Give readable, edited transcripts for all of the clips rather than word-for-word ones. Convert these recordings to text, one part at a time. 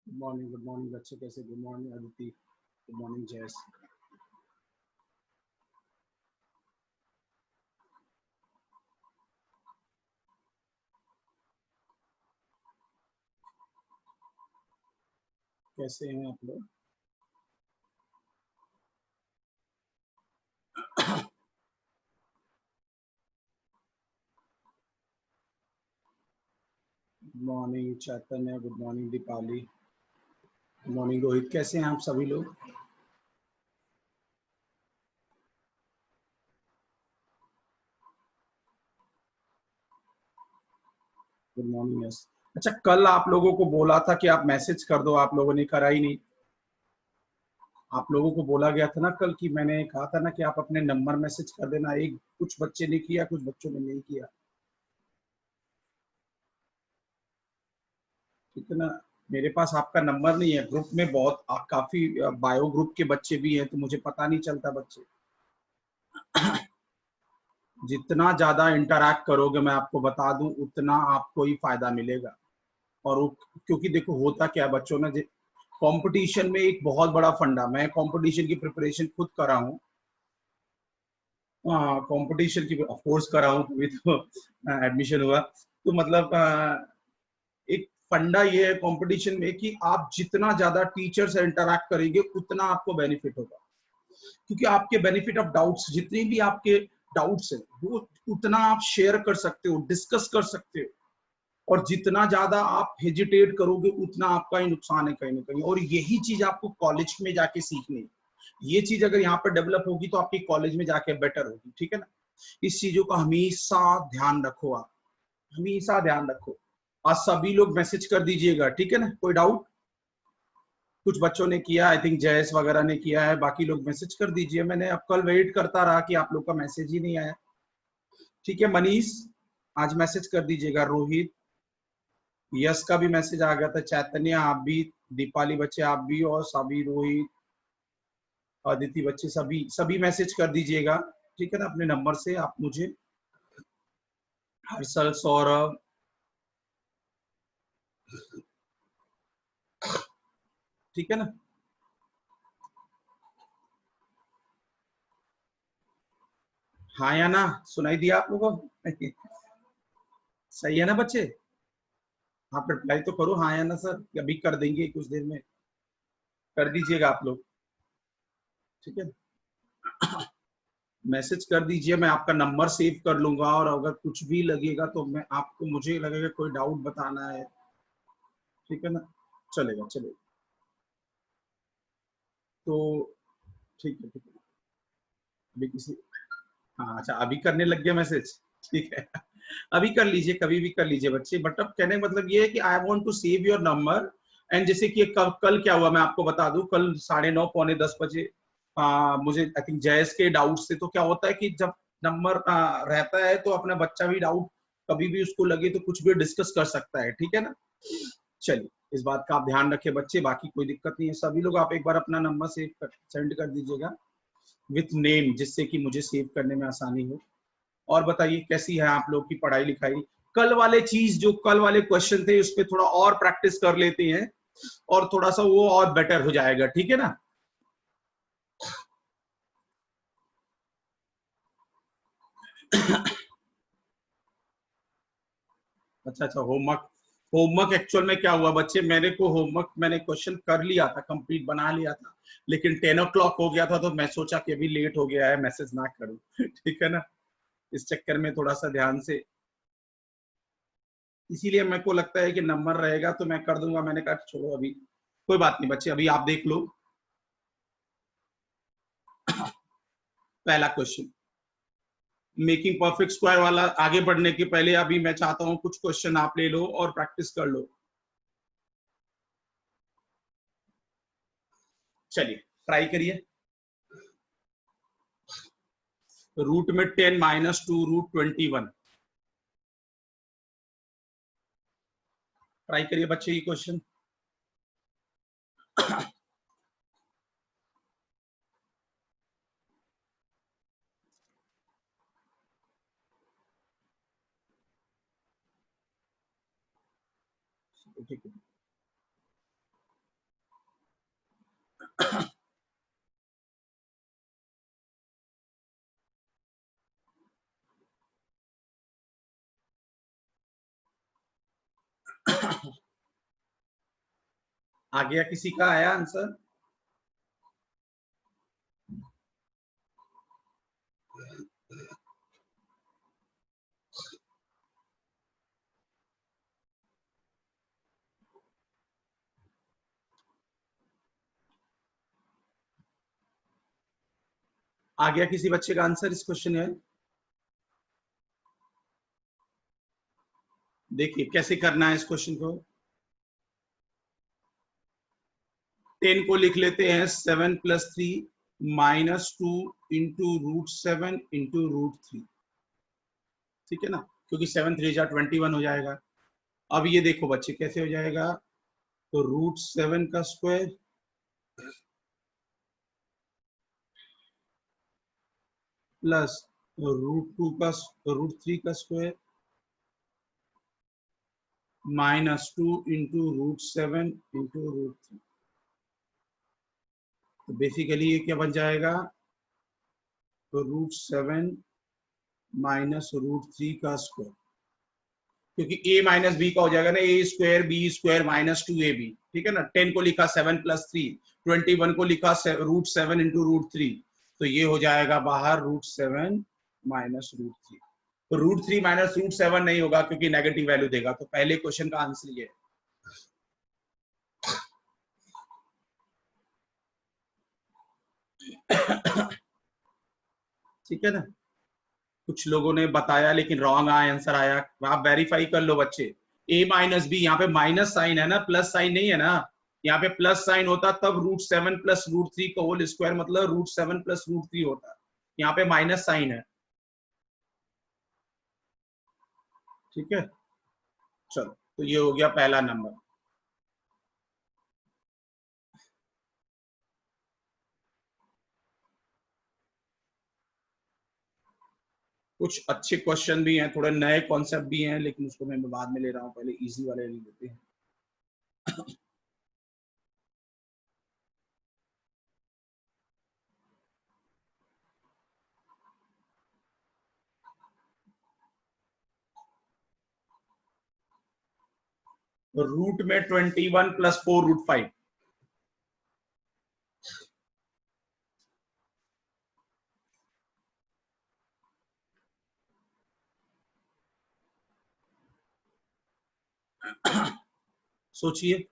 Good morning बच्चे, कैसे? Good morning Aditi, good morning Jayas. कैसे हैं आप लोग? Good morning Chaitanya, good morning Deepali, good morning Rohit. कैसे हैं आप सभी लोग? Good morning yes. अच्छा, कल आप लोगों को बोला था कि आप मैसेज कर दो, आप लोगों ने करा ही नहीं। आप लोगों को बोला गया था ना कल, कि मैंने कहा था ना कि आप अपने नंबर मैसेज कर देना। एक कुछ बच्चे ने किया, कुछ बच्चों ने नहीं किया। ठीक है ना? मेरे पास आपका नंबर नहीं है। ग्रुप में बहुत काफी बायो ग्रुप के बच्चे भी हैं, तो मुझे पता नहीं चलता बच्चे। जितना ज्यादा इंटरैक्ट करोगे, मैं आपको बता दूं, उतना आपको ही फायदा मिलेगा। और क्योंकि देखो होता क्या है बच्चों ने, कंपटीशन में एक बहुत बड़ा फंडा, मैं कंपटीशन की प्रिपरेशन खुद कर रहा हूँ। कंपटीशन की कोर्स कर रहा हूँ, तभी तो एडमिशन हुआ। तो मतलब एक फंडा ये है कंपटीशन में कि आप जितना ज्यादा टीचर से इंटरैक्ट करेंगे, उतना आपको बेनिफिट होगा। क्योंकि आपके बेनिफिट ऑफ डाउट्स, जितने भी आपके डाउट्स हैं, वो उतना आप शेयर कर सकते हो, डिस्कस कर सकते हो। और जितना ज्यादा आप हेजिटेट करोगे, उतना आपका ही नुकसान है कहीं ना कहीं। और यही चीज आपको कॉलेज में जाके सीखनी है। ये चीज अगर यहाँ पर डेवलप होगी, तो आपकी कॉलेज में जाके बेटर होगी। ठीक है ना? इस चीजों का हमेशा ध्यान रखो आप, हमेशा ध्यान रखो। आज सभी लोग मैसेज कर दीजिएगा, ठीक है ना? कोई डाउट? कुछ बच्चों ने किया, आई थिंक जयस वगैरह ने किया है, बाकी लोग मैसेज कर दीजिए। मैंने अब कल वेट करता रहा कि आप लोग का मैसेज ही नहीं आया। ठीक है, मनीष आज मैसेज कर दीजिएगा। रोहित, यश का भी मैसेज आ गया था। चैतन्य आप भी, दीपाली बच्चे आप भी, और सभी, रोहित, अदिति बच्चे, सभी सभी मैसेज कर दीजिएगा। ठीक है ना? अपने नंबर से आप मुझे। हर्षल, सौरभ, ठीक है ना? हाँ या ना? सुनाई दिया आप लोगों को? सही है ना बच्चे? आप रिप्लाई तो करो, हाँ या ना सर। अभी कर देंगे कुछ देर में, कर दीजिएगा आप लोग। ठीक है, मैसेज कर दीजिए। मैं आपका नंबर सेव कर लूंगा, और अगर कुछ भी लगेगा तो मैं आपको, मुझे लगेगा कोई डाउट बताना है। ठीक है ना? चलेगा चलेगा। तो ठीक है, ठीक है। अभी किसी, हाँ अच्छा, अभी करने लग गया मैसेज। ठीक है, अभी कर लीजिए, कभी भी कर लीजिए बच्चे। बट अब कहने का मतलब ये है कि I want to save your number. And जैसे कि कल क्या हुआ, मैं आपको बता दूं। कल 9:30 पौने 10 बजे मुझे आई थिंक जयस के डाउट से, तो क्या होता है कि जब नंबर रहता है, तो अपना बच्चा भी डाउट कभी भी उसको लगे तो कुछ भी डिस्कस कर सकता है। ठीक है ना? चलिए, इस बात का आप ध्यान रखें बच्चे। बाकी कोई दिक्कत नहीं है। सभी लोग आप एक बार अपना नंबर सेंड कर दीजिएगा विथ नेम, जिससे कि मुझे सेव करने में आसानी हो। और बताइए, कैसी है आप लोग की पढ़ाई लिखाई? कल वाले चीज, जो कल वाले क्वेश्चन थे, उस पर थोड़ा और प्रैक्टिस कर लेते हैं, और थोड़ा सा वो और बेटर हो जाएगा। ठीक है ना? अच्छा अच्छा, होमवर्क। होमवर्क एक्चुअल में क्या हुआ बच्चे, मेरे को होमवर्क, मैंने क्वेश्चन कर लिया था, कंप्लीट बना लिया था। लेकिन 10 o'clock हो गया था, तो मैं सोचा कि अभी लेट हो गया है, मैसेज ना करूं। ठीक है ना? इस चक्कर में थोड़ा सा ध्यान से, इसीलिए मेरे को लगता है कि नंबर रहेगा तो मैं कर दूंगा। मैंने कहा छोड़ो, अभी कोई बात नहीं बच्चे, अभी आप देख लो। पहला क्वेश्चन। मेकिंग परफेक्ट स्क्वायर वाला आगे बढ़ने के पहले अभी मैं चाहता हूं कुछ क्वेश्चन आप ले लो और प्रैक्टिस कर लो। चलिए ट्राई करिए। रूट में 10 माइनस 2 रूट 21। ट्राई करिए बच्चे ये क्वेश्चन। ठीक है। आ गया किसी का आया आंसर? आ गया किसी बच्चे का आंसर इस क्वेश्चन में? देखिए कैसे करना है इस क्वेश्चन को। 10 को लिख लेते हैं 7 plus 3 minus 2 into root 7 into root 3। ठीक है ना, क्योंकि 7 3 जा 21 हो जाएगा। अब ये देखो बच्चे कैसे हो जाएगा, तो रूट 7 का स्क्वायर प्लस रूट 3 का square minus 2 into root 7 into root 3। तो बेसिकली ये क्या बन जाएगा, तो रूट 7 माइनस रूट 3 का स्क्वायर, क्योंकि a माइनस बी का हो जाएगा ना, a square B square minus 2ab। ठीक है ना, 10 को लिखा 7 प्लस 3, 21 को लिखा रूट 7 इंटू रूट 3, तो ये हो जाएगा बाहर रूट 7 माइनस रूट 3। तो रूट 3 माइनस रूट 7 नहीं होगा क्योंकि नेगेटिव वैल्यू देगा। तो पहले क्वेश्चन का आंसर ये है। ठीक है ना, कुछ लोगों ने बताया लेकिन रॉन्ग आंसर आया, आप वेरीफाई कर लो बच्चे। a माइनस बी, यहाँ पे माइनस साइन है ना, प्लस साइन नहीं है ना। यहाँ पे प्लस साइन होता तब रूट 7 प्लस रूट 3 का होल स्क्वायर मतलब रूट 7 प्लस रूट 3 होता। यहाँ पे माइनस साइन है। ठीक है, चलो तो ये हो गया पहला नंबर। कुछ अच्छे क्वेश्चन भी हैं, थोड़े नए कॉन्सेप्ट भी हैं, लेकिन उसको मैं बाद में ले रहा हूँ, पहले इजी वाले ले लेते हैं। रूट में 21 प्लस 4 रूट 5। सोचिए।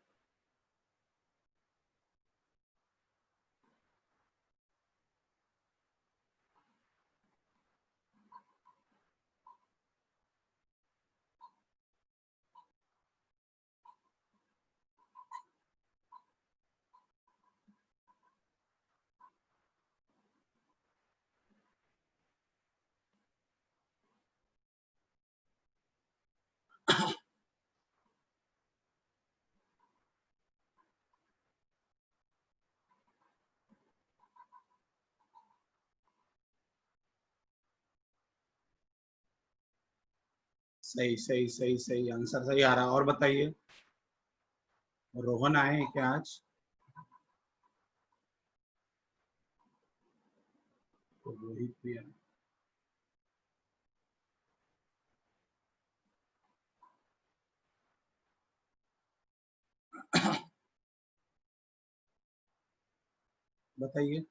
सही सही सही सही आंसर सही आ रहा। और बताइए, रोहन आए हैं क्या आज? तो रोहित भी है। बताइए।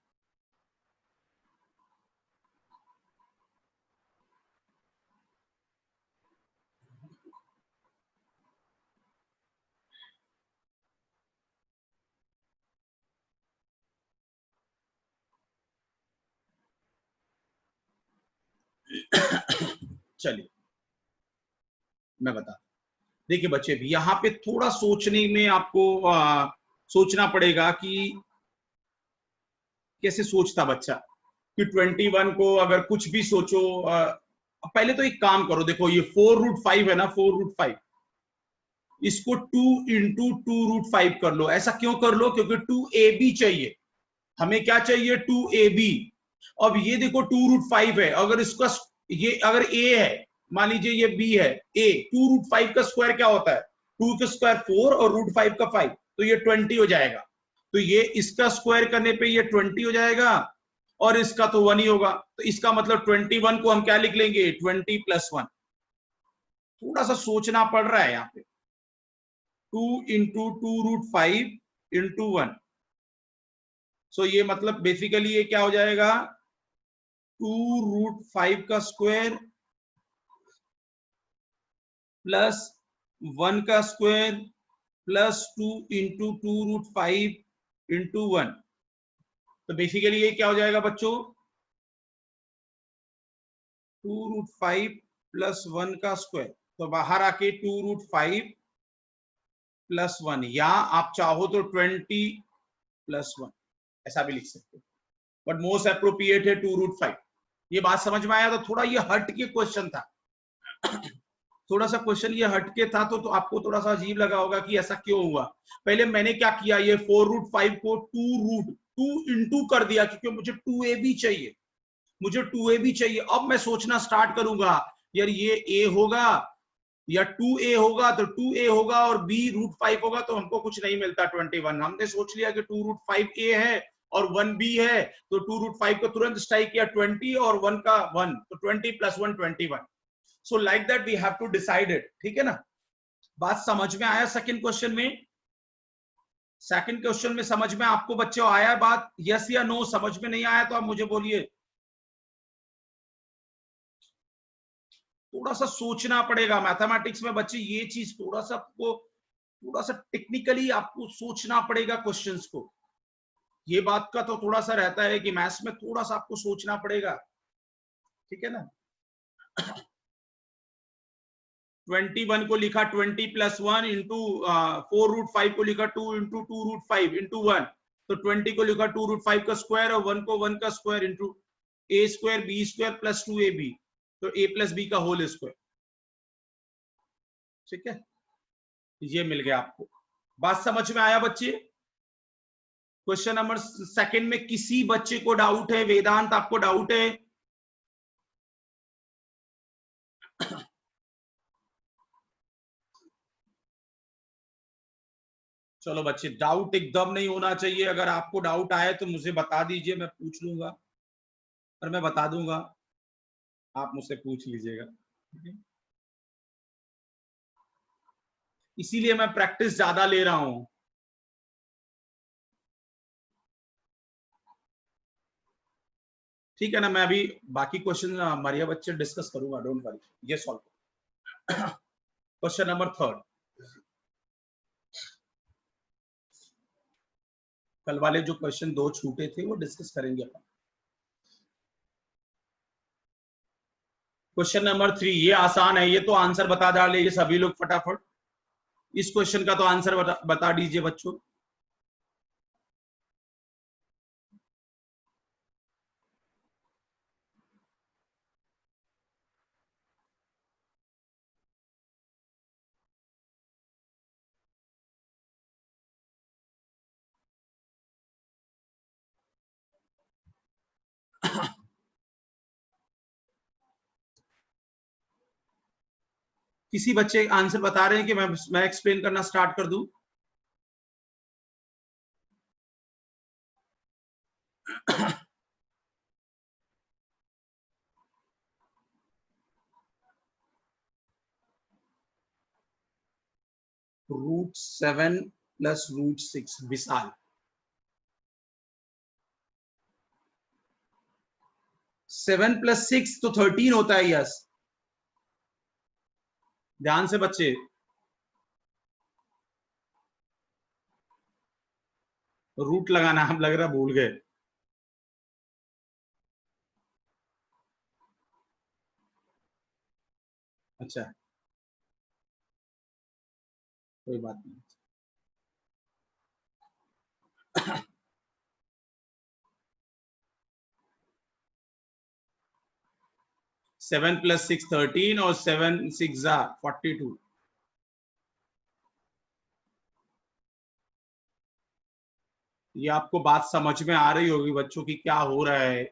चलिए मैं बता, देखिए बच्चे भी यहाँ पे थोड़ा सोचने में आपको सोचना पड़ेगा कि कैसे सोचता बच्चा, कि 21 को अगर कुछ भी सोचो। पहले तो एक काम करो, देखो ये 4√5 है ना, 4√5, इसको 2 × 2√5 कर लो। ऐसा क्यों कर लो? क्योंकि 2ab चाहिए हमें। क्या चाहिए? 2ab। अब ये देखो 2√5 है, अगर इसका ये अगर a है, मान लीजिए ये b है, a 2√5 का स्क्वायर क्या होता है? 2 का स्क्वायर 4 और √5 का 5, तो ये 20 हो जाएगा। तो ये इसका स्क्वायर करने पे ये 20 हो जाएगा, और इसका तो 1 ही होगा। तो इसका मतलब 21 को हम क्या लिख लेंगे? 20 + 1। थोड़ा सा सोचना पड़ रहा है यहाँ पे। 2 × 2√5 × 1, सो ये मतलब बेसिकली ये क्या हो जाएगा? 2√5 का स्क्वायर प्लस 1 का स्क्वायर प्लस 2 × 2√5 × 1। तो बेसिकली ये क्या हो जाएगा बच्चों? 2√5 + 1 का स्क्वायर। तो बाहर आके 2√5 + 1, या आप चाहो तो 20 + 1, ऐसा भी लिख सकते हो, बट मोस्ट अप्रोप्रिएट है 2√5। ये बात समझ में आया? तो थोड़ा ये हट के क्वेश्चन था, थोड़ा सा क्वेश्चन ये हटके था, तो आपको थोड़ा सा अजीब लगा होगा कि ऐसा क्यों हुआ। पहले मैंने क्या किया, ये 4√5 को 2 कर दिया, क्योंकि मुझे 2ab चाहिए, मुझे 2ab चाहिए। अब मैं सोचना स्टार्ट करूंगा, यार ये a होगा या 2a होगा, तो 2a होगा और b √5 होगा, तो हमको कुछ नहीं मिलता 21। हमने सोच लिया कि 2√5a है और 1b है, तो 2√5 को तुरंत स्ट्राइक किया 20 और 1 का 1, तो 20 + 1 21। So like that we have to decide it. ठीक है ना? बात समझ में आया? सेकंड क्वेश्चन में, सेकंड क्वेश्चन में समझ में आपको बच्चों आया बात? यस या नो? समझ में नहीं आया तो आप मुझे बोलिए। थोड़ा सा सोचना पड़ेगा मैथमेटिक्स में बच्चे, ये चीज थोड़ा सा आपको, थोड़ा सा टेक्निकली आपको सोचना पड़ेगा क्वेश्चंस को। ये बात का तो थोड़ा सा रहता है कि मैथ्स में थोड़ा सा आपको सोचना पड़ेगा। ठीक है ना? 21 को लिखा 20 + 1 इंटू 4√5 को लिखा 2 × 2√5 इंटू 1, तो 20 को लिखा 2√5 का स्क्वायर और 1 को 1 का square into a² b² + 2ab, तो a + b का होल स्क्वायर। ठीक है, ये मिल गया आपको। बात समझ में आया बच्चे? क्वेश्चन नंबर सेकंड में किसी बच्चे को डाउट है? वेदांत आपको डाउट है? चलो बच्चे, डाउट एकदम नहीं होना चाहिए। अगर आपको डाउट आए तो मुझे बता दीजिए, मैं पूछ लूंगा और मैं बता दूंगा, आप मुझसे पूछ लीजिएगा। इसीलिए मैं प्रैक्टिस ज्यादा ले रहा हूं। ठीक है ना? मैं अभी बाकी क्वेश्चन मारिया बच्चे डिस्कस करूंगा, डोंट वरी। ये सॉल्व। क्वेश्चन नंबर थर्ड, कल वाले जो क्वेश्चन 2 छूटे थे वो डिस्कस करेंगे अपन। क्वेश्चन नंबर 3, ये आसान है, ये तो आंसर बता डाले ये सभी लोग फटाफट। इस क्वेश्चन का तो आंसर बता दीजिए बच्चों। किसी बच्चे आंसर बता रहे हैं कि मैं एक्सप्लेन करना स्टार्ट कर दूं? √7 + √6, विशाल। 7 + 6 तो 13 होता है। यस, ध्यान से बच्चे, रूट लगाना हम लग रहा भूल गए। अच्छा कोई बात नहीं। 7 + 6 13 और 7 6 42। ये आपको बात समझ में आ रही होगी बच्चों की क्या हो रहा है।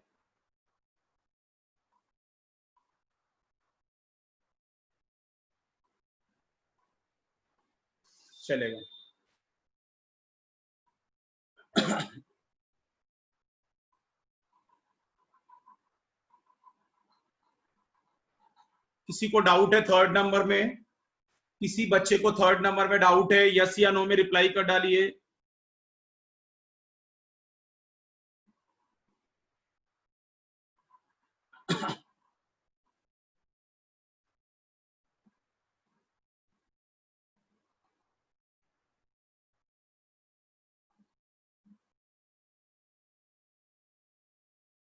चलेगा। किसी को डाउट है थर्ड नंबर में? किसी बच्चे को थर्ड नंबर में डाउट है? यस या नो में रिप्लाई कर डालिए।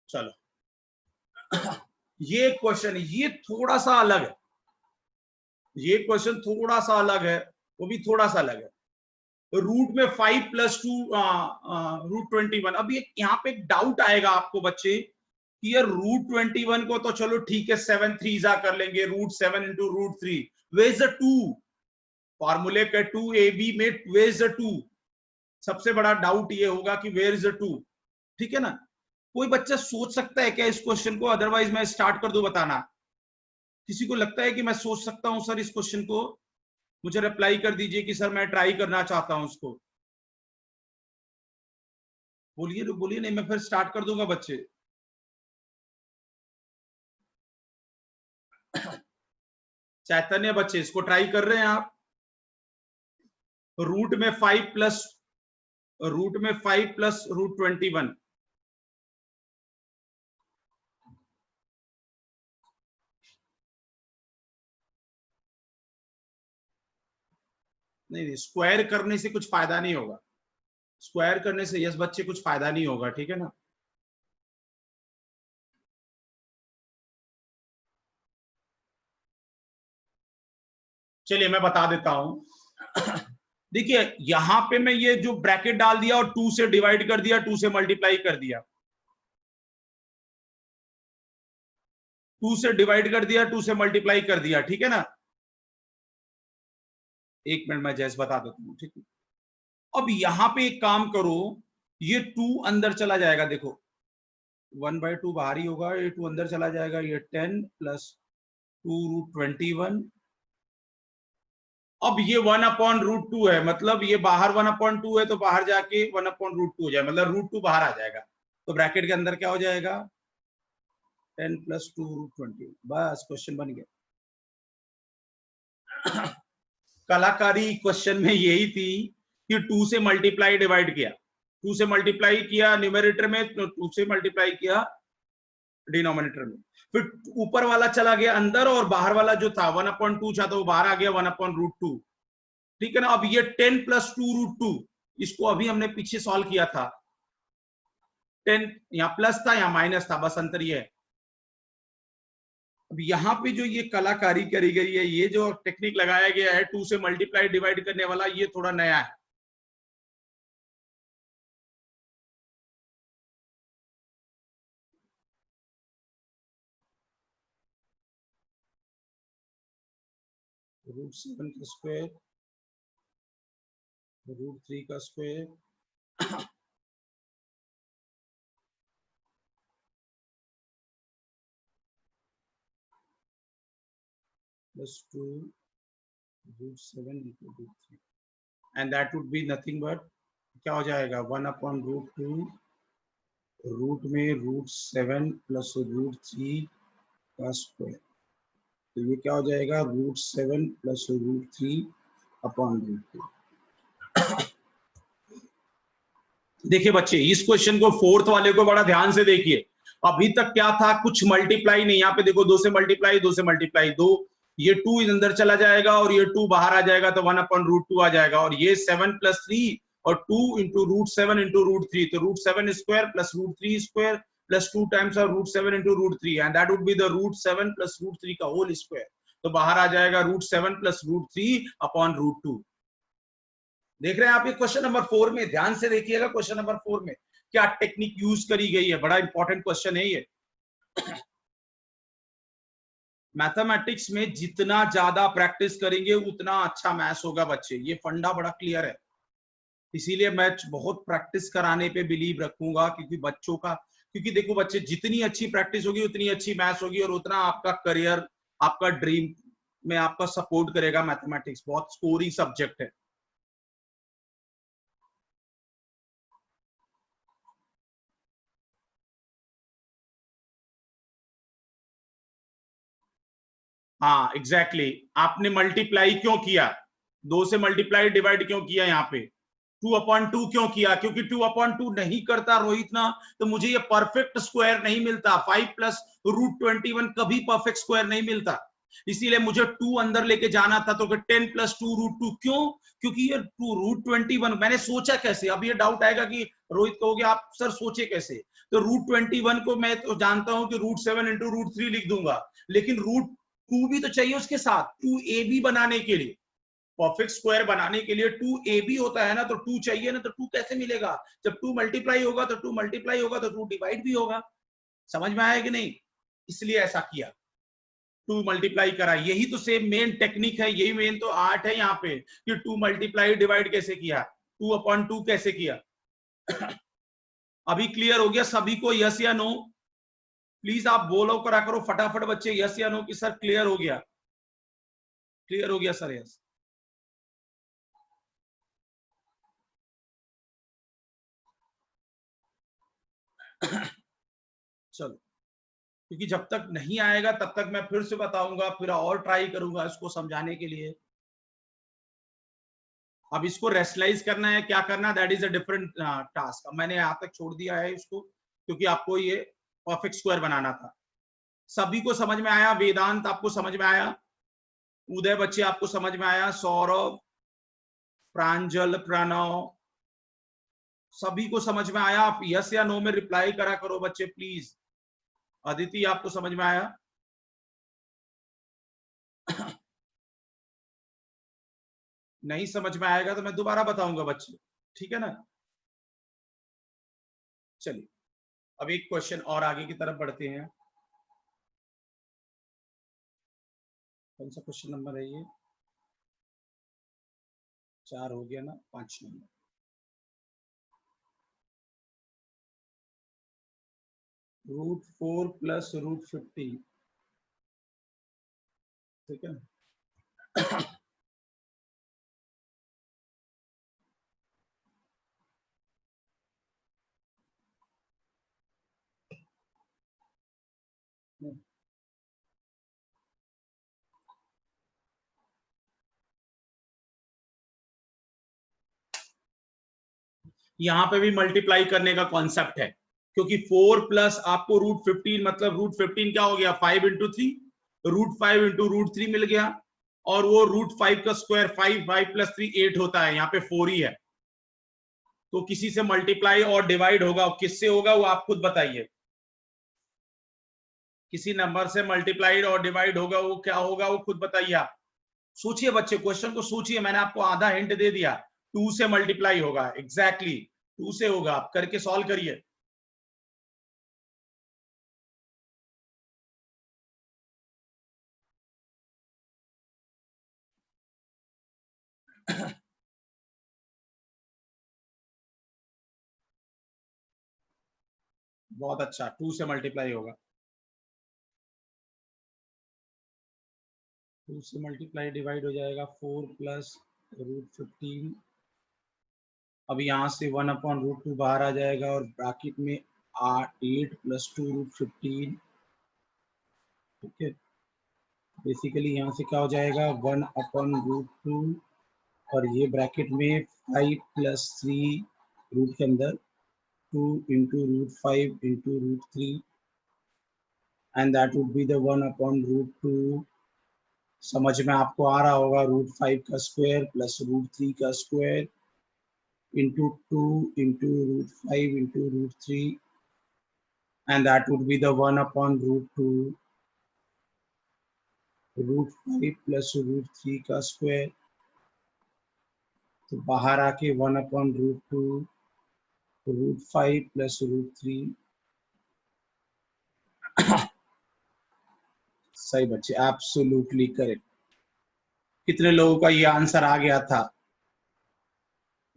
चलो ये क्वेश्चन, ये थोड़ा सा अलग है, ये क्वेश्चन थोड़ा सा अलग है, वो भी थोड़ा सा अलग है। रूट में 5 + 2 √21। अभी यहाँ पे एक डाउट आएगा आपको बच्चे कि यार √21 को तो चलो ठीक है 7 3 कर लेंगे, √7 × √3, वेयर इज द 2? फॉर्मूले के 2ab में वेयर इज द 2? सबसे बड़ा डाउट ये होगा कि वेयर इज द 2। ठीक है ना? कोई बच्चा सोच सकता है क्या इस क्वेश्चन को? अदरवाइज मैं स्टार्ट कर दूं बताना। किसी को लगता है कि मैं सोच सकता हूं सर इस क्वेश्चन को? मुझे रिप्लाई कर दीजिए कि सर मैं ट्राई करना चाहता हूं उसको। बोलिए बोलिए, नहीं मैं फिर स्टार्ट कर दूंगा बच्चे। चैतन्य बच्चे इसको ट्राई कर रहे हैं आप? रूट में 5 + √21। नहीं स्क्वायर करने से कुछ फायदा नहीं होगा, स्क्वायर करने से यस बच्चे कुछ फायदा नहीं होगा, ठीक है ना? चलिए मैं बता देता हूं। देखिए यहां पे मैं ये जो ब्रैकेट डाल दिया और 2 से डिवाइड कर दिया, 2 से मल्टीप्लाई कर दिया, 2 से डिवाइड कर दिया, 2 से मल्टीप्लाई कर दिया, ठीक है ना? एक मिनट मैं जैसे बता देता हूँ, ठीक है? अब यहां पे एक काम करो, ये 2 अंदर चला जाएगा, देखो 1/2 बाहर ही होगा, ये 2 अंदर चला जाएगा, ये 10 + 2 √21। अब ये 1/√2 है, मतलब ये बाहर 1/2 है तो बाहर जाके 1/√2 हो जाए, मतलब √2 बाहर आ जाएगा, तो ब्रैकेट के अंदर क्या हो जाएगा? 10 + 2 √20। बस क्वेश्चन बन गया। कलाकारी क्वेश्चन में यही थी कि 2 से मल्टीप्लाई डिवाइड किया, 2 से मल्टीप्लाई किया न्यूमरेटर में, 2 से मल्टीप्लाई किया डिनोमिनेटर में, फिर ऊपर वाला चला गया अंदर और बाहर वाला जो था 1/2 था तो वो बाहर आ गया 1/√2। ठीक है ना? अब ये 10 + 2 √2, इसको अभी हमने पीछे सॉल्व किया था, 10 यहाँ प्लस था यहाँ माइनस था, बस अंतर ये है। अब यहाँ पे जो ये कलाकारी करी गई है, ये जो टेक्निक लगाया गया है 2 से मल्टीप्लाई डिवाइड करने वाला, ये थोड़ा नया है। √7 का स्क्वायर, √3 का square, +2 √7 × √3, and that would be nothing but क्या हो जाएगा 1/√2 रूट में √7 + √3 का स्क्वायर, तो ये क्या हो जाएगा √7 + √3/√2। देखिए बच्चे इस क्वेश्चन को फोर्थ वाले को बड़ा ध्यान से देखिए। अभी तक क्या था, कुछ मल्टीप्लाई नहीं, यहाँ पे देखो 2 से मल्टीप्लाई 2 से मल्टीप्लाई 2, ये 2 अंदर चला जाएगा और ये 2 बाहर आ जाएगा तो 1/√2 आ जाएगा, और ये 7 + 3 और 2 × √7 × √3, तो √7 square + √3 square + 2 times of √7 × √3, and that would be the √7 + √3 का होल स्क्वायर। तो बाहर आ जाएगा √7 प्लस √3 अपॉन √2। देख रहे हैं आप ये क्वेश्चन नंबर 4 में, ध्यान से देखिएगा क्वेश्चन नंबर 4 में क्या टेक्निक यूज करी गई है, बड़ा इंपॉर्टेंट क्वेश्चन है ये। मैथमेटिक्स में जितना ज्यादा प्रैक्टिस करेंगे उतना अच्छा मैथ्स होगा बच्चे, ये फंडा बड़ा क्लियर है। इसीलिए मैं बहुत प्रैक्टिस कराने पे बिलीव रखूंगा, क्योंकि बच्चों का, क्योंकि देखो बच्चे जितनी अच्छी प्रैक्टिस होगी उतनी अच्छी मैथ्स होगी, और उतना आपका करियर, आपका ड्रीम में आपका सपोर्ट करेगा। मैथमेटिक्स बहुत स्कोरिंग सब्जेक्ट है। हाँ एग्जैक्टली आपने मल्टीप्लाई क्यों किया, 2 से मल्टीप्लाई डिवाइड क्यों किया, यहाँ पे 2/2 क्यों किया, क्योंकि 2/2 नहीं करता रोहित ना, तो मुझे ये परफेक्ट स्क्वायर नहीं मिलता। 5 प्लस √21 कभी परफेक्ट स्क्वायर नहीं मिलता, इसीलिए मुझे 2 अंदर लेके जाना था। तो 10 प्लस 2 √2 क्यों, क्योंकि ये 2 √21 मैंने सोचा कैसे। अब ये डाउट आएगा कि रोहित कहोगे आप सर सोचे कैसे, तो √21 को मैं तो जानता हूं कि √7 इंटू √3 लिख दूंगा, लेकिन √2 भी तो चाहिए उसके साथ, 2ab बनाने के लिए, परफेक्ट स्क्वायर बनाने के लिए 2ab होता है ना, तो 2 चाहिए ना, तो 2 कैसे मिलेगा, जब 2 मल्टीप्लाई होगा तो 2 मल्टीप्लाई होगा तो 2 डिवाइड भी होगा। समझ में आया कि नहीं, इसलिए ऐसा किया, 2 मल्टीप्लाई करा। यही तो सेम मेन टेक्निक है, यही मेन तो आर्ट है यहाँ पे कि 2 मल्टीप्लाई डिवाइड कैसे किया, 2/2 कैसे किया। अभी क्लियर हो गया सभी को, यस या नो? प्लीज आप बोलो करा करो फटाफट बच्चे, यस या नो कि सर क्लियर हो गया, क्लियर हो गया सर, यस। चलो, क्योंकि जब तक नहीं आएगा तब तक मैं फिर से बताऊंगा, फिर और ट्राई करूंगा इसको समझाने के लिए। अब इसको रेशनलाइज करना है, क्या करना, that is a different task. मैंने यहां तक छोड़ दिया है इसको, क्योंकि आपको ये परफेक्ट स्क्वायर बनाना था। सभी को समझ में आया? वेदांत आपको समझ में आया? उदय बच्चे आपको समझ में आया? सौरभ, प्रांजल, प्रणव, सभी को समझ में आया? आप यस या नो में रिप्लाई करा करो बच्चे प्लीज। अदिति आपको समझ में आया? नहीं समझ में आएगा तो मैं दोबारा बताऊंगा बच्चे, ठीक है ना। चलिए अब एक क्वेश्चन और आगे की तरफ बढ़ते हैं। कौन सा क्वेश्चन नंबर है ये? 4 हो गया ना, 5 नंबर। √4 प्लस √50, ठीक है। यहाँ पे भी मल्टीप्लाई करने का कॉन्सेप्ट है, क्योंकि 4 प्लस आपको √15 मतलब √15 क्या हो गया, 5 इंटू 3, √5 इंटू √3 मिल गया, और वो √5 का स्क्वायर 5, 5 प्लस 3 8 होता है, यहाँ पे 4 ही है। तो किसी से मल्टीप्लाई और डिवाइड होगा, किससे होगा वो आप खुद बताइए। किसी नंबर से मल्टीप्लाइड और डिवाइड होगा, वो क्या होगा वो खुद बताइए आप। सोचिए बच्चे, क्वेश्चन को सोचिए, मैंने आपको आधा हिंट दे दिया। 2 से मल्टीप्लाई होगा, एग्जैक्टली 2 से होगा, आप करके सॉल्व करिए। बहुत अच्छा, 2 से मल्टीप्लाई होगा, 2 से मल्टीप्लाई डिवाइड हो जाएगा 4 प्लस √15। अब यहाँ से 1/√2 बाहर आ जाएगा, और ब्रैकेट में 8 प्लस 2 √15, ठीक है। बेसिकली यहाँ से क्या हो जाएगा, 1/√2, और ये ब्रैकेट में 5 प्लस 3 रूट के अंदर 2 into √5 into √3, and that would be the 1/√2। समझ में आपको आ रहा होगा, √5 का स्क्वायर प्लस √3 का square into 2 into √5 into √3, and that would be the 1/√2, √5 plus √3 का स्क्वायर, तो बाहर आके 1/√2 √5 प्लस √3। सही बच्चे, एब्सोल्युटली करेक्ट। कितने लोगों का ये आंसर आ गया था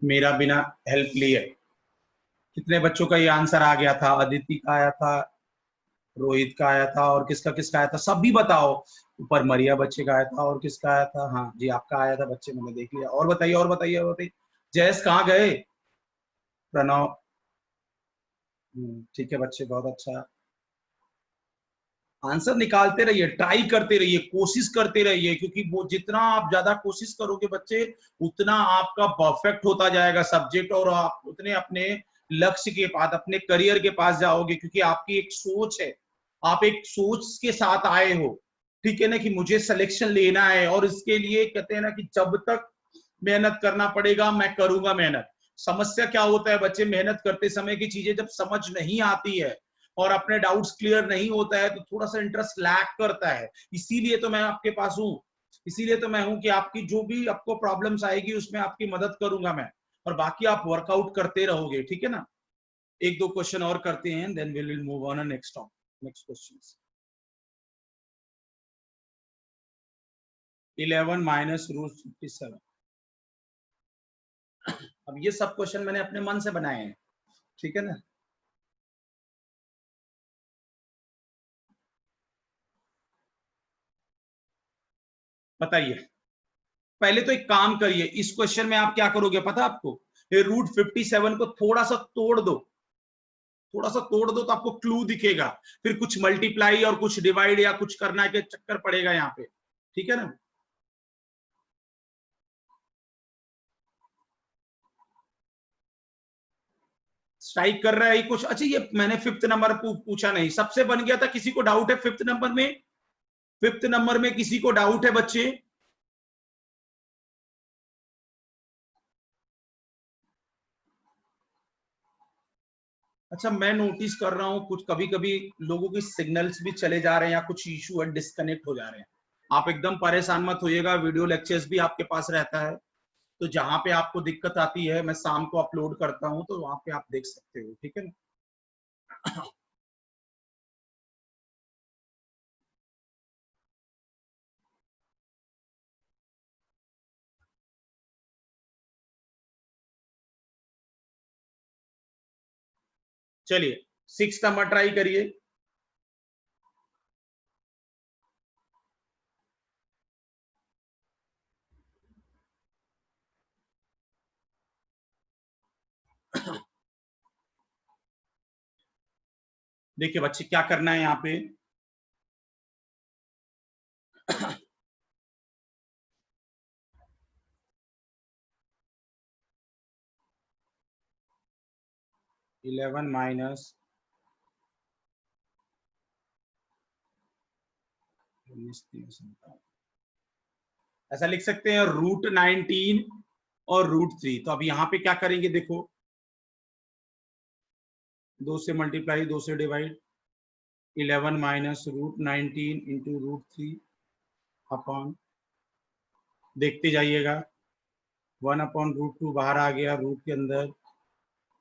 मेरा बिना हेल्प लिए? कितने बच्चों का ये आंसर आ गया था? अदिति का आया था, रोहित का आया था, और किसका किसका आया था? सब भी बताओ। ऊपर मरिया बच्चे का आया था, और किसका आया था? हाँ जी, आपका आया था बच्चे, मैंने देख लिया। और बताइए, और बताइए, और बताइए। जयस कहाँ गए? प्रणव, ठीक है बच्चे, बहुत अच्छा। आंसर निकालते रहिए, ट्राई करते रहिए, कोशिश करते रहिए, क्योंकि वो जितना आप ज्यादा कोशिश करोगे बच्चे, उतना आपका परफेक्ट होता जाएगा सब्जेक्ट, और आप उतने अपने लक्ष्य के पास, अपने करियर के पास जाओगे, क्योंकि आपकी एक सोच है, आप एक सोच के साथ आए हो, ठीक है ना, कि मुझे सिलेक्शन लेना है, और इसके लिए कहते हैं ना कि जब तक मेहनत करना पड़ेगा, मैं करूंगा मेहनत। समस्या क्या होता है बच्चे, मेहनत करते समय की चीजें जब समझ नहीं आती है और अपने डाउट्स क्लियर नहीं होता है, तो थोड़ा सा इंटरेस्ट लैक करता है। इसीलिए तो मैं आपके पास हूँ, इसीलिए तो मैं हूँ कि आपकी जो भी आपको प्रॉब्लम्स आएगी उसमें आपकी मदद करूंगा मैं, और बाकी आप वर्कआउट करते रहोगे, ठीक है ना। एक दो क्वेश्चन और करते हैं, then we will move on next topic, next question. 11 minus √57। अब ये सब क्वेश्चन मैंने अपने मन से बनाए हैं, ठीक है ना। बताइए, पहले तो एक काम करिए, इस क्वेश्चन में आप क्या करोगे पता आपको? ये √57 को थोड़ा सा तोड़ दो, थोड़ा सा तोड़ दो, तो आपको क्लू दिखेगा। फिर कुछ मल्टीप्लाई और कुछ डिवाइड या कुछ करना के चक्कर पड़ेगा यहाँ पे, ठीक है ना। स्ट्राइक कर रहा है कुछ। अच्छा, ये मैंने फिफ्थ नंबर पूछा नहीं, सबसे बन गया था। किसी को डाउट है फिफ्थ नंबर में? फिफ्थ नंबर में किसी को डाउट है बच्चे? अच्छा, मैं नोटिस कर रहा हूँ कुछ कभी कभी लोगों की सिग्नल्स भी चले जा रहे हैं, या कुछ इशू है, डिस्कनेक्ट हो जा रहे हैं। आप एकदम परेशान मत होइएगा, वीडियो लेक्चर्स भी आपके पास रहता है, तो जहां पे आपको दिक्कत आती है मैं शाम को अपलोड करता हूं, तो वहां पे आप देख सकते हो, ठीक है ना। चलिए, 6 नंबर ट्राई करिए। देखिए बच्चे, क्या करना है यहाँ पे। 11 माइनस, ऐसा लिख सकते हैं, √19 और √3। तो अब यहाँ पे क्या करेंगे, देखो, 2 से मल्टीप्लाई, 2 से डिवाइड, 11 माइनस √19 इंटू √3 अपॉन, देखते जाइएगा, 1/√2 बाहर आ गया, रूट के अंदर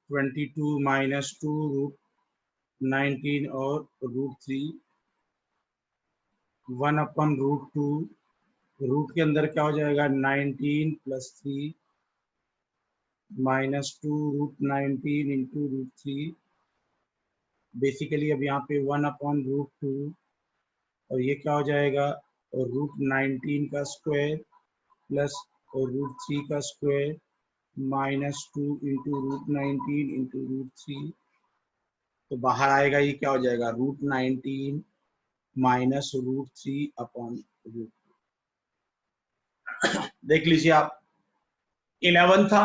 22 माइनस 2 √19 और √3, 1/√2, रूट के अंदर क्या हो जाएगा, 19 प्लस 3 माइनस 2 √19 इंटू √3। बेसिकली अब यहाँ पे 1/√2, और ये क्या हो जाएगा, और √19 का स्क्वायर प्लस और √3 का स्क्वायर माइनस 2 इंटू √19 इंटू √3। तो बाहर आएगा, ये क्या हो जाएगा, √19 माइनस √3 अपॉन √। देख लीजिए आप, 11 था,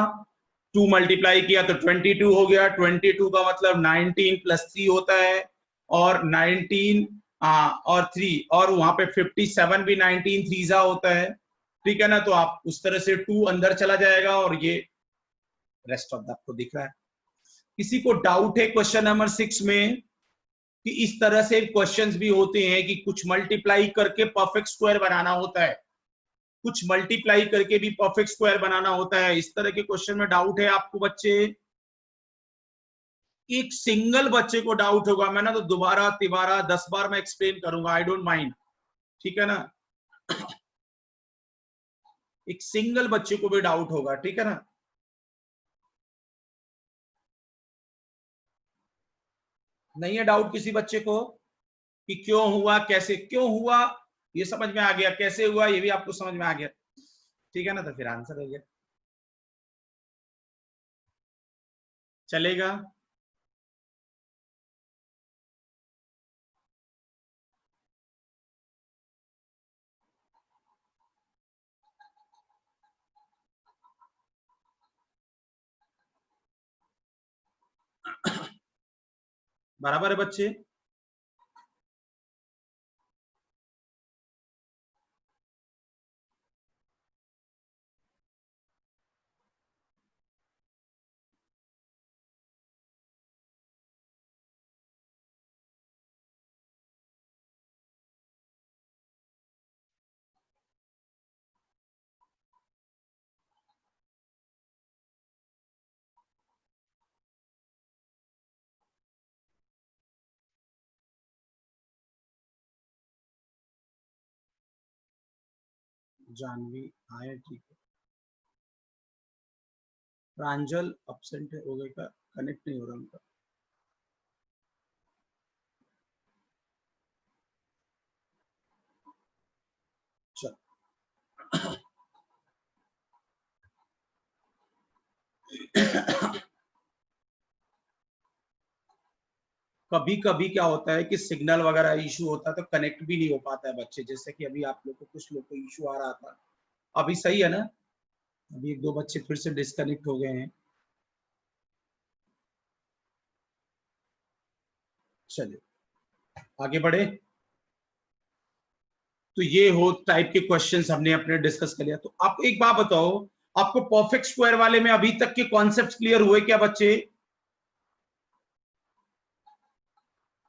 2 मल्टीप्लाई किया तो 22 हो गया, 22 का मतलब 19 प्लस 3 होता है, और 19 और 3, और वहां पे 57 भी 19 थ्रीजा होता है, ठीक है ना। तो आप उस तरह से 2 अंदर चला जाएगा, और ये रेस्ट ऑफ द आपको दिख रहा है। किसी को डाउट है क्वेश्चन नंबर 6 में? कि इस तरह से क्वेश्चंस भी होते हैं कि कुछ मल्टीप्लाई करके परफेक्ट स्क्वायर बनाना होता है, कुछ मल्टीप्लाई करके भी परफेक्ट स्क्वायर बनाना होता है। इस तरह के क्वेश्चन में डाउट है आपको बच्चे? एक सिंगल बच्चे को डाउट होगा, मैं ना तो दोबारा तिबारा 10 बार मैं एक्सप्लेन करूंगा, आई डोंट माइंड, ठीक है ना। एक सिंगल बच्चे को भी डाउट होगा, ठीक है ना। नहीं है डाउट किसी बच्चे को कि क्यों हुआ, कैसे क्यों हुआ, ये समझ में आ गया, कैसे हुआ ये भी आपको समझ में आ गया, ठीक है ना। तो फिर आंसर हो गया, चलेगा। बराबर है बच्चे? जानवी आए, ठीक है। प्रांजल अपसेंट हो गए का, कनेक्ट नहीं हो रहा उनका। चल कभी कभी क्या होता है कि सिग्नल वगैरह इशू होता है तो कनेक्ट भी नहीं हो पाता है बच्चे, जैसे कि अभी आप लोग को कुछ लोग को इशू आ रहा था। अभी सही है ना? अभी एक दो बच्चे फिर से डिस्कनेक्ट हो गए हैं। चलिए आगे बढ़े। तो ये हो टाइप के क्वेश्चंस हमने अपने डिस्कस कर लिया। तो आप एक बात बताओ, आपको परफेक्ट स्क्वायर वाले में अभी तक के कॉन्सेप्ट क्लियर हुए क्या बच्चे?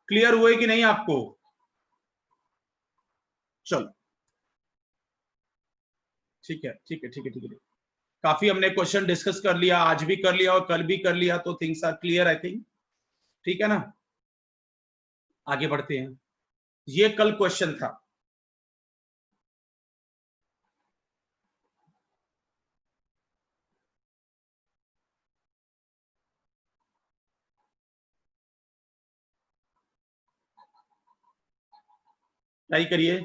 क्लियर हुए कि नहीं आपको? चलो ठीक है, ठीक है, ठीक है, ठीक है। काफी हमने क्वेश्चन डिस्कस कर लिया, आज भी कर लिया और कल भी कर लिया, तो things are clear I think, ठीक है ना। आगे बढ़ते हैं। ये कल क्वेश्चन था, ट्राई करिए।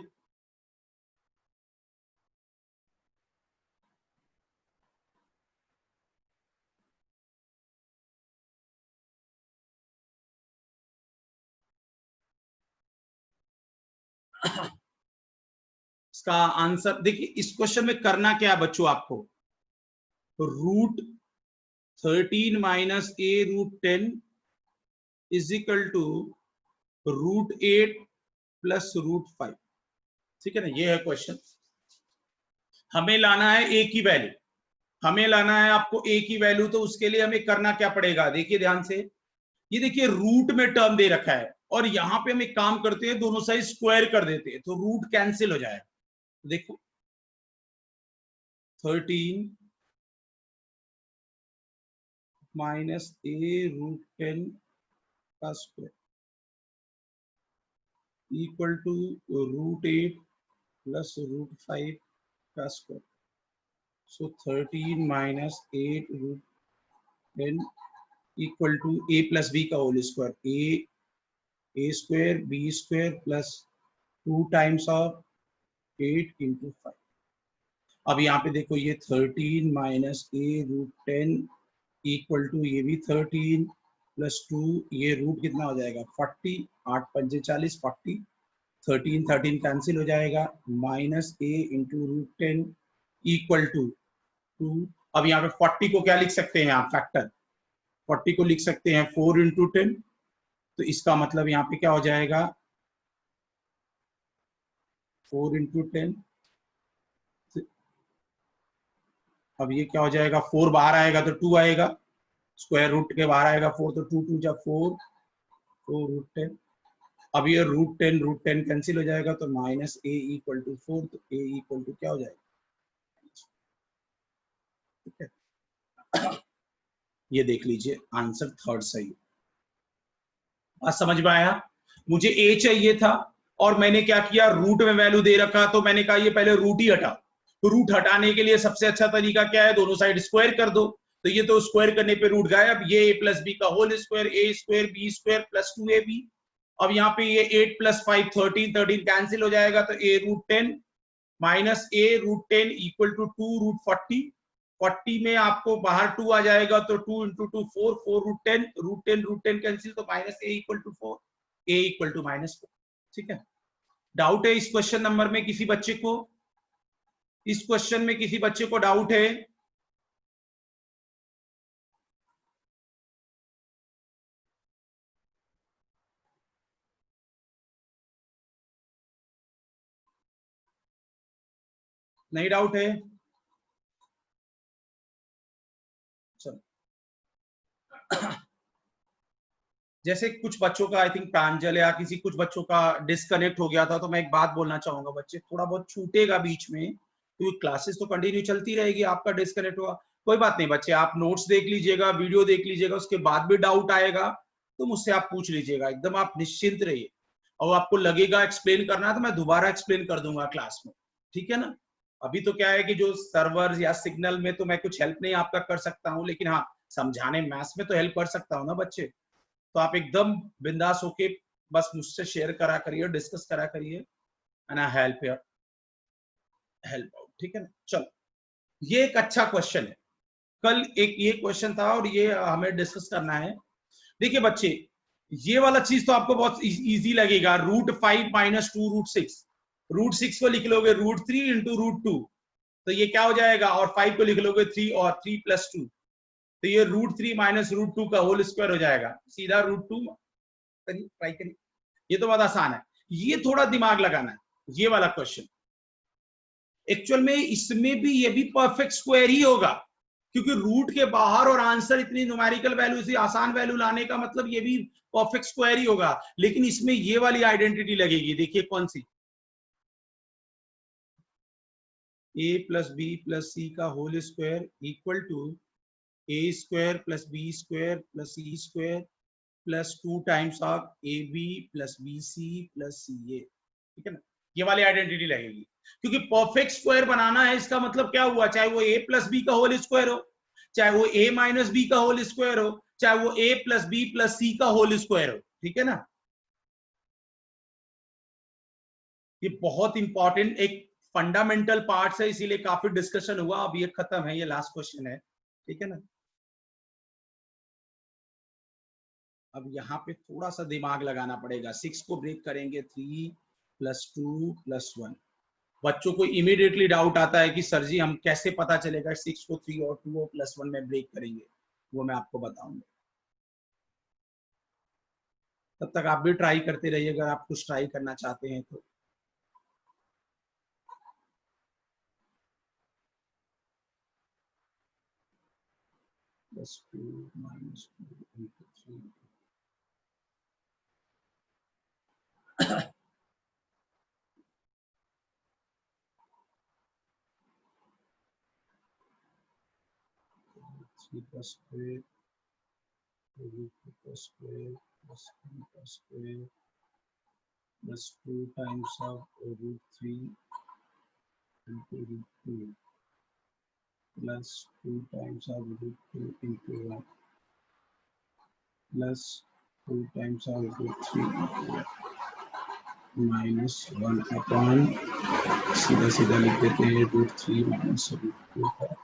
इसका आंसर देखिए, इस क्वेश्चन में करना क्या है बच्चों आपको, √13 - A√10 इज इक्वल टू √8 + √5, ठीक है ना। ये है क्वेश्चन, हमें लाना है ए की वैल्यू, हमें लाना है आपको ए की वैल्यू। तो उसके लिए हमें करना क्या पड़ेगा, देखिए ध्यान से। ये देखिए रूट में टर्म दे रखा है और यहां पे हम एक काम करते हैं, दोनों साइड स्क्वायर कर देते हैं तो रूट कैंसिल हो जाएगा। देखो 13 - A√10 का स्क्वायर इक्वल टू √8 + √5 का स्क्वायर। So 13 - 8√10 equal to a + b का whole square, a² b² + 2 times of 8 × 5। अब यहाँ पे देखो ये 13 - A√10 इक्वल टू ये भी 13 + 2, ये रूट कितना हो जाएगा 40, 8 × 5 = 40, 40, 13 13 कैंसिल हो जाएगा, -A × √10 इक्वल टू 2। अब यहाँ पे 40 को क्या लिख सकते हैं आप, फैक्टर 40 को लिख सकते हैं 4 × 10। तो इसका मतलब यहाँ पे क्या हो जाएगा 4 × 10। अब ये क्या हो जाएगा, 4 बाहर आएगा तो 2 आएगा, स्क्वायर रूट के बाहर आएगा 4, तो 2 × 2 = 4, 4 √10 अब ये √10 कैंसिल हो जाएगा तो माइनस a इक्वल टू 4, तो a इक्वल टू क्या हो जाएगा, ठीक है। ये देख लीजिए आंसर थर्ड सही। बात समझ में आया? मुझे a चाहिए था और मैंने क्या किया, रूट में वैल्यू दे रखा, तो मैंने कहा ये पहले रूट ही हटा। तो रूट हटाने के लिए सबसे अच्छा तरीका क्या है, दोनों साइड स्क्वायर कर दो। तो ये तो स्क्वायर करने पे रूट गायब, ये a प्लस बी का whole square, a square B square plus 2ab। अब यहाँ पे ये 8 प्लस 5 13 कैंसिल हो जाएगा, तो a√10 minus a√10 equal to 2√40। 40 में आपको बाहर 2 आ जाएगा तो 2 इंटू 2 4, 4√10 कैंसिल, तो minus a equal to 4, a equal to -4। ठीक है। डाउट है इस क्वेश्चन नंबर में किसी बच्चे को? इस क्वेश्चन में किसी बच्चे को डाउट है? नहीं डाउट है? चलो जैसे कुछ बच्चों का, आई थिंक प्रांजल या किसी कुछ बच्चों का डिस्कनेक्ट हो गया था, तो मैं एक बात बोलना चाहूंगा, बच्चे थोड़ा बहुत छूटेगा बीच में, क्योंकि क्लासेस तो कंटिन्यू चलती रहेगी, आपका डिस्कनेक्ट हुआ कोई बात नहीं बच्चे, आप नोट्स देख लीजिएगा, वीडियो देख लीजिएगा, उसके बाद भी डाउट आएगा तो मुझसे आप पूछ लीजिएगा, एकदम आप निश्चिंत रहिए। और आपको लगेगा एक्सप्लेन करना है तो मैं दोबारा एक्सप्लेन कर दूंगा क्लास में, ठीक है ना। अभी तो क्या है कि जो सर्वर या सिग्नल में तो मैं कुछ हेल्प नहीं आपका कर सकता हूँ, लेकिन हाँ समझाने मैथ्स में तो हेल्प कर सकता हूँ ना बच्चे। तो आप एकदम बिंदास होके बस मुझसे शेयर करा करिए, डिस्कस करा करिए, and I help help out, ठीक है ना। चलो ये एक अच्छा क्वेश्चन है, कल एक ये क्वेश्चन था और ये हमें डिस्कस करना है। देखिए बच्चे, ये वाला चीज तो आपको बहुत इजी लगेगा, √5 माइनस 2√6, √6 को लिख लोगे √3 इंटू √2, तो ये क्या हो जाएगा, और 5 को लिख लोगे 3 और 3 प्लस 2, तो ये √3 माइनस √2 का होल स्क्वायर हो जाएगा, सीधा √2 करिए, ट्राई करिए। ये तो बहुत आसान है, ये थोड़ा दिमाग लगाना है, ये वाला क्वेश्चन एक्चुअल में इसमें भी ये भी परफेक्ट स्क्वायर ही होगा, क्योंकि रूट के बाहर और आंसर इतनी न्यूमेरिकल वैल्यू से आसान वैल्यू लाने का मतलब ये भी परफेक्ट स्क्वायर ही होगा, लेकिन इसमें ये वाली आइडेंटिटी लगेगी, देखिए कौन सी, a plus b plus c का whole square equal to a square plus b square plus c square plus 2 times of a b plus b c plus c a, ठीक है ना। ये वाली आइडेंटिटी लगेगी, क्योंकि परफेक्ट स्क्वायर बनाना है, इसका मतलब क्या हुआ, चाहे वो a प्लस बी का होल स्क्वायर हो, चाहे वो a माइनस बी का होल स्क्वायर हो, चाहे वो a plus b plus c का होल स्क्वायर हो, ठीक है ना। ये बहुत इंपॉर्टेंट एक फंडामेंटल पार्ट है, इसीलिए काफी डिस्कशन हुआ, अब ये खत्म है, ये लास्ट क्वेश्चन है, ठीक है ना। अब यहाँ पे थोड़ा सा दिमाग लगाना पड़ेगा, 6 को ब्रेक करेंगे 3 प्लस 2 प्लस 1। बच्चों को इमीडिएटली डाउट आता है कि सर जी हम कैसे पता चलेगा 6 को 3 और 2 प्लस 1 में ब्रेक करेंगे, वो मैं आपको बताऊंगा। तब तक आप भी ट्राई करते रहिए अगर आप कुछ ट्राई करना चाहते हैं तो। प्लस 2 माइनस 2 3 का स्क्वायर का स्क्वायर प्लस 1 का square plus 2 times of √3 into √2 plus 2 times of √2 into 1 plus 2 times of √3 into 1 minus 1 upon, सीधा सीधा लिख देते हैं √3 माइनस √2 का।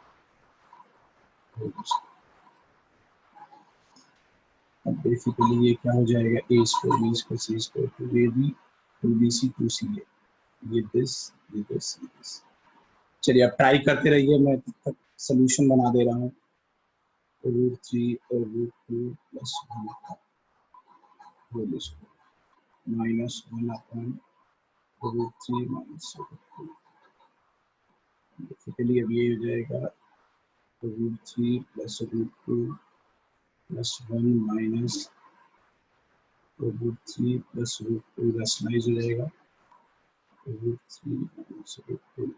अब बेसिकली ये क्या हो जाएगा, a square b square c square 2ab 2bc 2ca, ये दिस। चलिए अब ट्राई करते रहिए, मैं तब तक सोल्यूशन बना दे रहा हूँ। √3 और √2 प्लस 1 का whole square minus 1 upon √3 minus √2, basically अब ये हो जाएगा √3 प्लस √2 प्लस 1 माइनस तो रूट 3 प्लस रूट 2 रैशनलाइज हो जाएगा, रूट 3 प्लस रूट 2